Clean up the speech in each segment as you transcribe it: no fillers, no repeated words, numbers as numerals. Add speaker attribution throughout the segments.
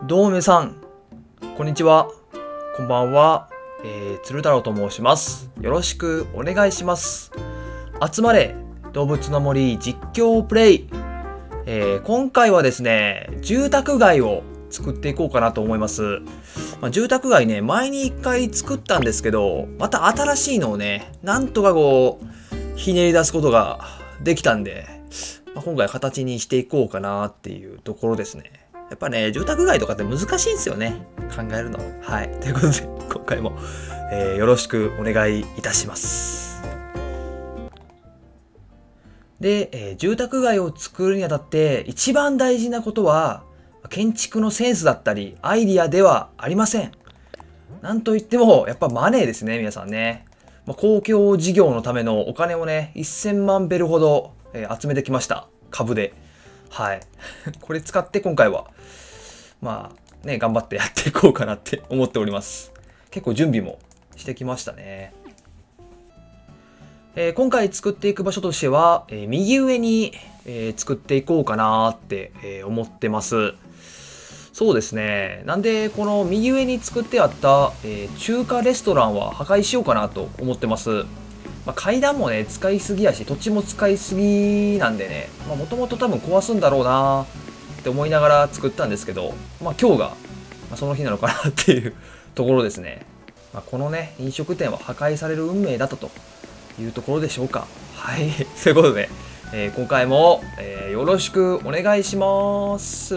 Speaker 1: どうも皆さん、こんにちは、こんばんは、鶴太郎と申します。よろしくお願いします。集まれ、動物の森実況プレイ。今回はですね、住宅街を作っていこうかなと思います。住宅街ね、前に一回作ったんですけど、また新しいのをね、なんとかひねり出すことができたんで、今回形にしていこうかなっていうところですね。やっぱね、住宅街とかって難しいんですよね。考えるの。はい。ということで、今回も、よろしくお願いいたします。で、住宅街を作るにあたって一番大事なことは、建築のセンスだったり、アイディアではありません。なんといっても、やっぱマネーですね、皆さんね。公共事業のためのお金をね、1000万ベルほど、集めてきました。株で。はい。これ使って今回は、頑張ってやっていこうかなって思っております。結構準備もしてきましたね。今回作っていく場所としては、右上に、作っていこうかなって、思ってます。そうですね。なんで、この右上に作ってあった、中華レストランは破壊しようかなと思ってます。階段もね、使いすぎやし、土地も使いすぎなんでね、もともと多分壊すんだろうなって思いながら作ったんですけど、今日が、その日なのかなっていうところですね。このね、飲食店は破壊される運命だったというところでしょうか。はい。ということで、今回も、よろしくお願いします。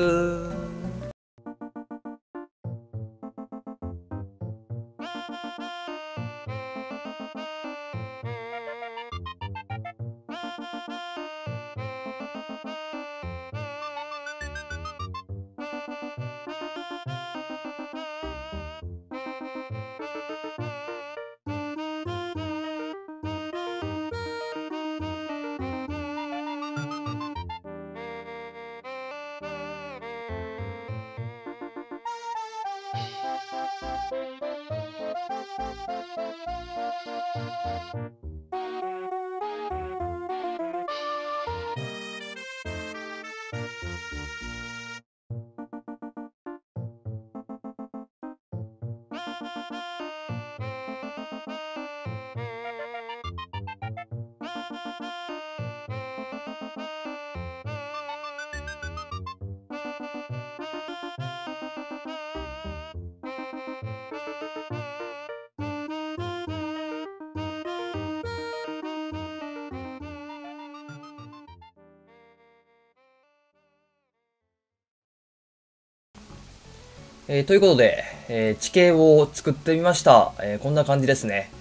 Speaker 1: ということで、地形を作ってみました。こんな感じですね。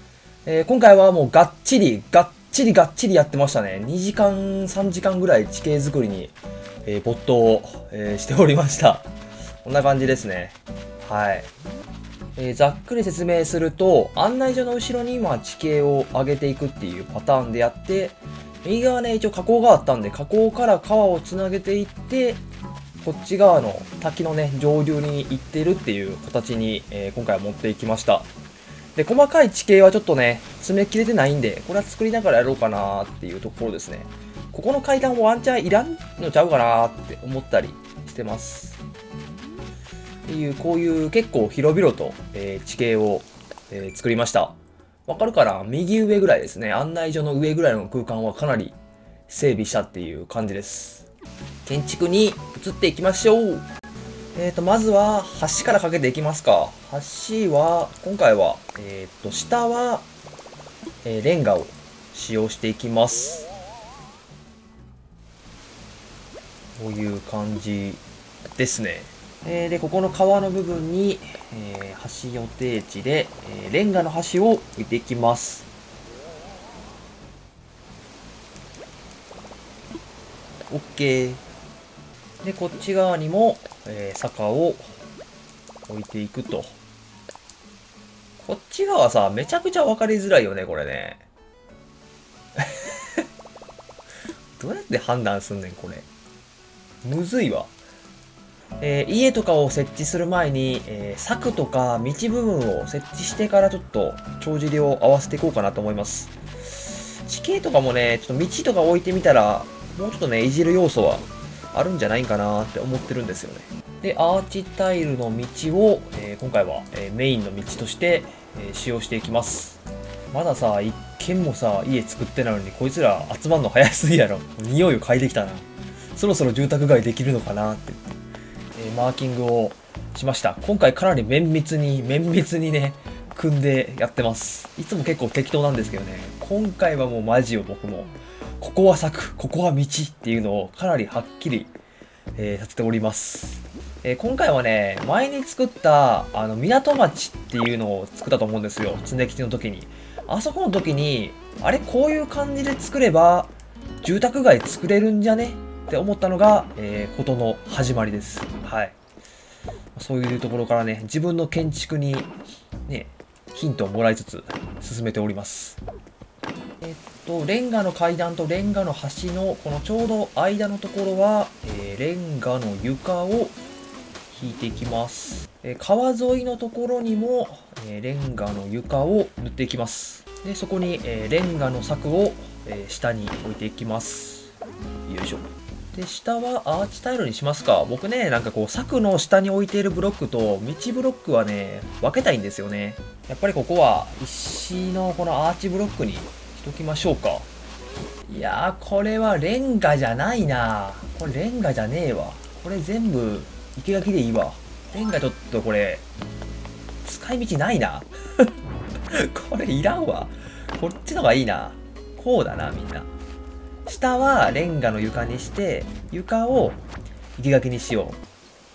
Speaker 1: 今回はもうがっちりやってましたね。2時間、3時間ぐらい地形作りに、没頭、しておりました。こんな感じですね。はい。ざっくり説明すると、案内所の後ろに地形を上げていくっていうパターンでやって、右側ね、一応河口があったんで、河口から川をつなげていって、こっち側の滝のね、上流に行ってるっていう形に、今回は持っていきました。で、細かい地形はちょっとね、詰め切れてないんで、これは作りながらやろうかなっていうところですね。ここの階段もワンチャンいらんのちゃうかなって思ったりしてます。っていう、こういう結構広々と、地形を、作りました。わかるかな？右上ぐらいですね。案内所の上ぐらいの空間はかなり整備したっていう感じです。建築に移っていきましょう。まずは橋からかけていきますか。橋は、今回は、下は、レンガを使用していきます。こういう感じですね。で、ここの川の部分に、橋予定地で、レンガの橋を置いていきます。OK。で、こっち側にも、坂を置いていくと。こっち側さ、めちゃくちゃ分かりづらいよね、これね。どうやって判断すんねん、これ。むずいわ。家とかを設置する前に、柵とか道部分を設置してからちょっと帳尻を合わせていこうかなと思います。地形とかもね、ちょっと道とか置いてみたら、もうちょっとね、いじる要素はあるんじゃないかなって思ってるんですよね。で、アーチタイルの道を、今回は、メインの道として、使用していきます。まださ、一軒もさ、家作ってないのに、こいつら集まるの早すぎやろ。匂いを嗅いできたな。そろそろ住宅街できるのかなって言って、マーキングをしました。今回かなり綿密にね、組んでやってます。いつも結構適当なんですけどね、今回はもうマジを僕も、ここは柵、ここは道っていうのをかなりはっきり、させております。今回はね、前に作った、港町っていうのを作ったと思うんですよ。常吉の時に。あそこの時に、あれこういう感じで作れば、住宅街作れるんじゃねって思ったのが、ことの始まりです。はい。そういうところからね、自分の建築に、ね、ヒントをもらいつつ進めております。レンガの階段とレンガの橋のこのちょうど間のところは、レンガの床を引いていきます。川沿いのところにも、レンガの床を塗っていきます。で、そこに、レンガの柵を、下に置いていきます。よいしょ。で、下はアーチタイルにしますか。僕ね、なんかこう、柵の下に置いているブロックと道ブロックはね、分けたいんですよね。やっぱりここは石のこのアーチブロックにしときましょうか。いやー、これはレンガじゃないな。これレンガじゃねえわ。これ全部、生垣でいいわ。レンガちょっとこれ、使い道ないな。これいらんわ。こっちのがいいな。こうだな、みんな。下はレンガの床にして、床を生垣にしよ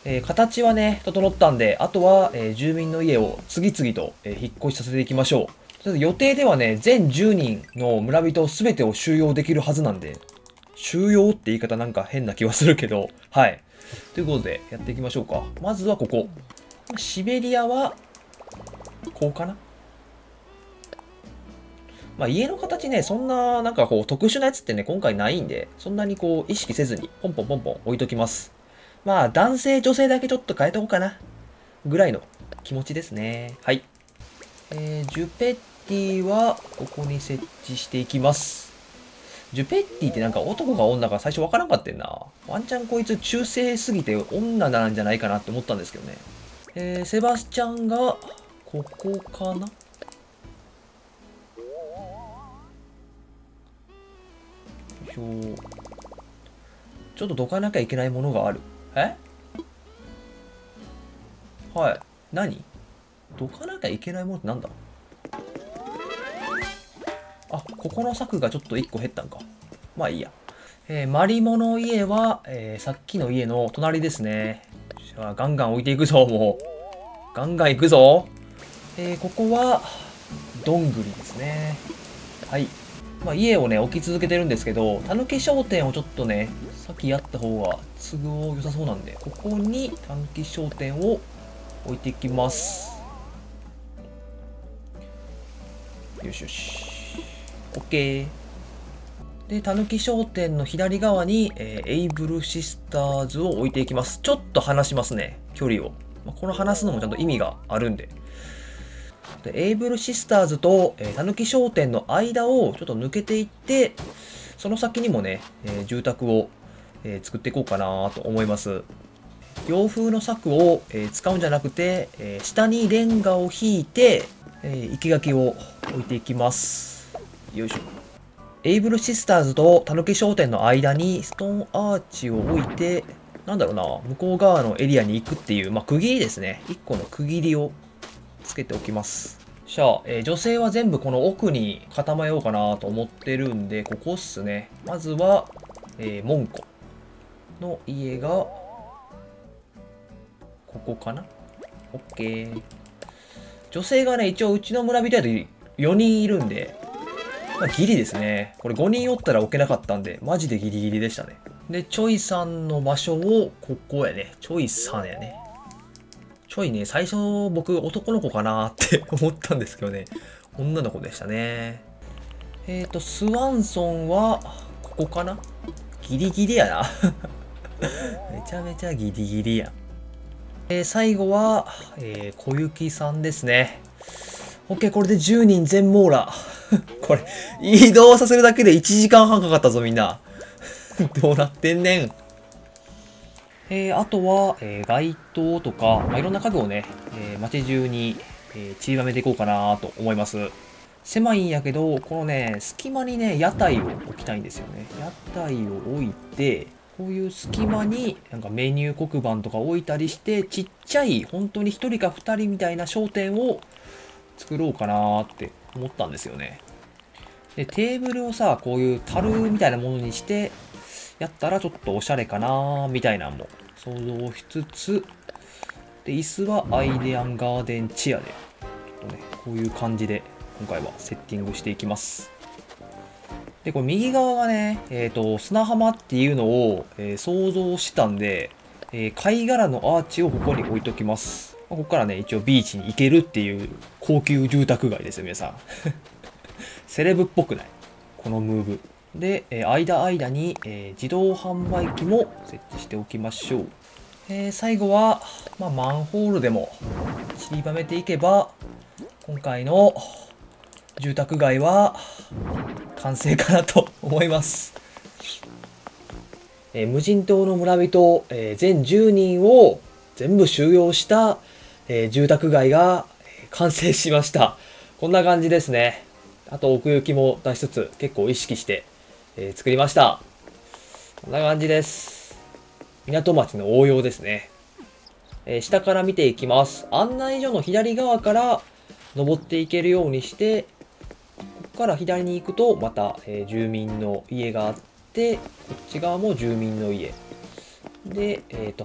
Speaker 1: う。形はね、整ったんで、あとは、住民の家を次々と、引っ越しさせていきましょう。予定ではね、全10人の村人全てを収容できるはずなんで、収容って言い方なんか変な気はするけど、はい。ということで、やっていきましょうか。まずはここ。シベリアは、こうかな。まあ家の形ね、そんな、なんかこう特殊なやつってね、今回ないんで、そんなにこう意識せずに、ポンポンポンポン置いときます。まあ男性、女性だけちょっと変えとこうかな。ぐらいの気持ちですね。はい。ジュペッティは、ここに設置していきます。ジュペッティってなんか男か女か最初わからんかったんな。ワンチャンこいつ中性すぎて女なんじゃないかなって思ったんですけどね。セバスチャンが、ここかな。ちょっとどかなきゃいけないものがある。はい。何どかなきゃいけないものってなんだ。あ、ここの柵がちょっと1個減ったんか。まあいいや。マリモの家は、さっきの家の隣ですね。じゃあガンガン置いていくぞ、もう。ガンガン行くぞ。ここは、どんぐりですね。はい。まあ、家をね、置き続けてるんですけど、たぬき商店をちょっとね、先やった方が都合良さそうなんで、ここにたぬき商店を置いていきます。よしよし。OK。で、たぬき商店の左側に、エイブルシスターズを置いていきます。ちょっと離しますね、距離を。まあ、この離すのもちゃんと意味があるんで。でエイブルシスターズとたぬき商店の間をちょっと抜けていって、その先にもね、住宅を、作っていこうかなと思います。洋風の柵を、使うんじゃなくて、下にレンガを引いて、生垣を置いていきます。よいしょ。エイブルシスターズとたぬき商店の間にストーンアーチを置いて、なんだろうな、向こう側のエリアに行くっていう、まあ、区切りですね。1個の区切りをつけておきます。じゃあ、女性は全部この奥に固めようかなと思ってるんで、ここっすね。まずは、モンコの家が、ここかな ?OK。女性がね、一応うちの村人だと4人いるんで、まあ、ギリですね。これ5人おったら置けなかったんで、マジでギリギリでしたね。で、チョイさんの場所を、ここやね。チョイさんやね。ちょいね、最初僕男の子かなって思ったんですけどね、女の子でしたね。スワンソンは、ここかなギリギリやな。めちゃめちゃギリギリや。最後は、小雪さんですね。OK、これで10人全網羅。これ、移動させるだけで1時間半かかったぞ、みんな。どうなってんねん。あとは、街灯とか、いろんな家具をね、街中に、散りばめていこうかなと思います。狭いんやけど、このね、隙間にね、屋台を置きたいんですよね。屋台を置いて、こういう隙間になんかメニュー黒板とか置いたりして、ちっちゃい、本当に1人か2人みたいな商店を作ろうかなって思ったんですよね。で、テーブルをさ、こういう樽みたいなものにして、やったらちょっとおしゃれかなみたいなのも想像しつつ、で、椅子はアイデアンガーデンチェアで、ちょっとね、こういう感じで今回はセッティングしていきます。で、これ右側がね、砂浜っていうのを、想像したんで、貝殻のアーチをここに置いときます。ここからね、一応ビーチに行けるっていう高級住宅街ですよ、皆さん。セレブっぽくないこのムーブ。で、間に、自動販売機も設置しておきましょう。最後は、マンホールでも散りばめていけば、今回の住宅街は完成かなと思います。無人島の村人、全10人を全部収容した、住宅街が完成しました。こんな感じですね。あと奥行きも出しつつ結構意識して、作りました。こんな感じです。港町の応用ですね。下から見ていきます。案内所の左側から登っていけるようにして、ここから左に行くとまた、住民の家があって、こっち側も住民の家。で、橋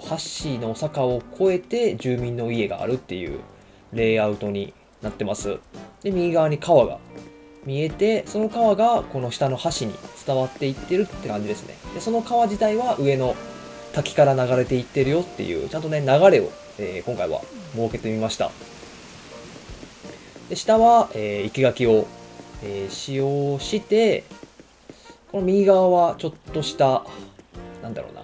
Speaker 1: の坂を越えて住民の家があるっていうレイアウトになってます。で、右側に川が見えて、その川がこの下の橋に伝わっていってるって感じですね。で、その川自体は上の滝から流れていってるよっていう、ちゃんとね、流れを、今回は設けてみました。で、下は、生垣を、使用して、この右側はちょっとした、なんだろうな、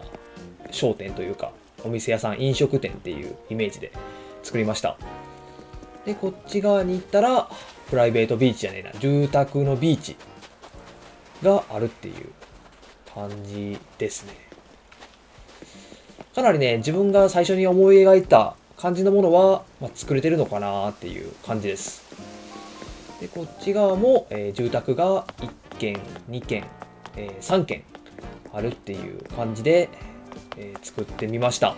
Speaker 1: 商店というか、お店屋さん、飲食店っていうイメージで作りました。で、こっち側に行ったら、プライベートビーチじゃねえな、住宅のビーチがあるっていう感じですね。かなりね、自分が最初に思い描いた感じのものは、作れてるのかなっていう感じです。で、こっち側も、住宅が1軒、2軒、3軒あるっていう感じで、作ってみました。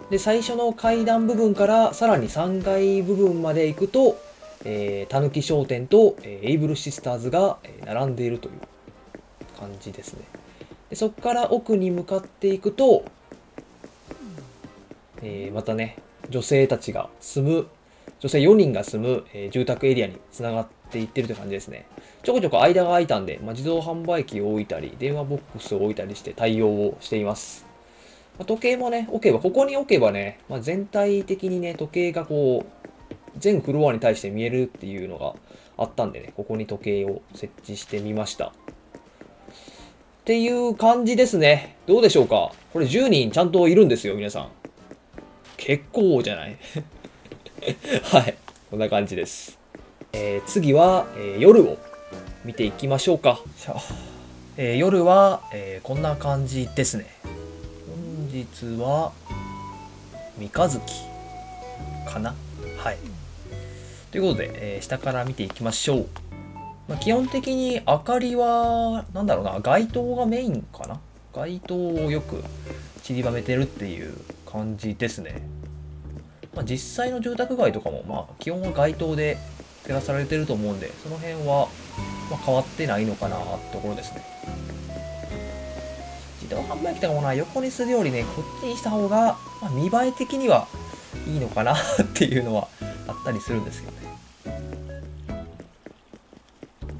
Speaker 1: で、最初の階段部分からさらに3階部分まで行くと、たぬき商店と、エイブルシスターズが並んでいるという感じですね。で、そこから奥に向かっていくと、またね、女性4人が住む、住宅エリアにつながっていってるという感じですね。ちょこちょこ間が空いたんで、自動販売機を置いたり、電話ボックスを置いたりして対応をしています。時計もね、ここに置けばね、全体的にね、時計がこう、全フロアに対して見えるっていうのがあったんでね、ここに時計を設置してみました。っていう感じですね。どうでしょうか？これ10人ちゃんといるんですよ、皆さん。結構じゃないはい。こんな感じです。次は、夜を見ていきましょうか。夜は、こんな感じですね。本日は、三日月かな？はい。ということで、下から見ていきましょう。基本的に明かりは、街灯がメインかな？街灯をよく散りばめてるっていう感じですね。実際の住宅街とかも、基本は街灯で照らされてると思うんで、その辺は、変わってないのかなってところですね。自動販売機とかも横にするよりね、こっちにした方が、見栄え的にはいいのかなっていうのはあったりするんですけどね。こ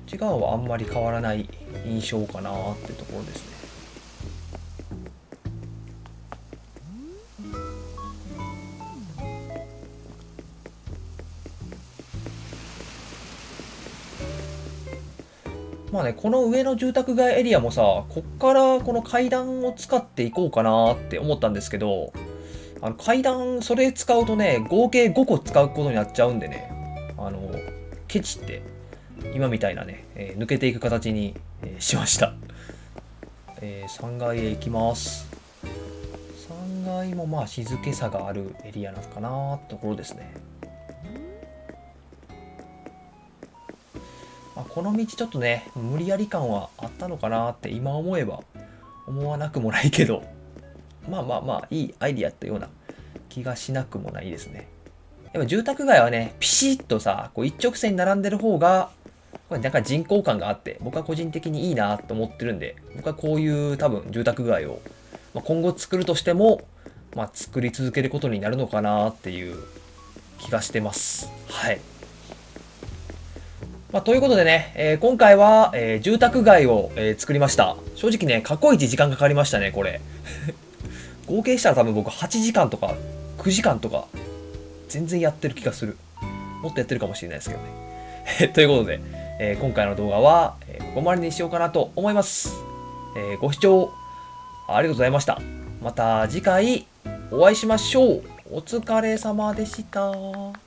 Speaker 1: っち側はあんまり変わらない印象かなってところですね。この上の住宅街エリアもさ、こっからこの階段を使っていこうかなって思ったんですけど、階段、それ使うとね、合計5個使うことになっちゃうんでね、ケチって、今みたいなね、抜けていく形に、しました。3階へ行きます。3階もまあ静けさがあるエリアなのかなってところですね。この道ちょっとね、無理やり感はあったのかなって今思えば思わなくもないけど、まあ、いいアイディアってような気がしなくもないですね。やっぱ住宅街はね、ピシッとさ、こう一直線に並んでる方が、これなんか人工感があって、僕は個人的にいいなと思ってるんで、僕はこういう多分住宅街を、今後作るとしても、作り続けることになるのかなっていう気がしてます。はい。ということでね、今回は、住宅街を、作りました。正直ね、過去一時間かかりましたね、これ。合計したら多分僕8時間とか9時間とか全然やってる気がする。もっとやってるかもしれないですけどね。ということで、今回の動画は、ここまでにしようかなと思います。ご視聴ありがとうございました。また次回お会いしましょう。お疲れ様でした。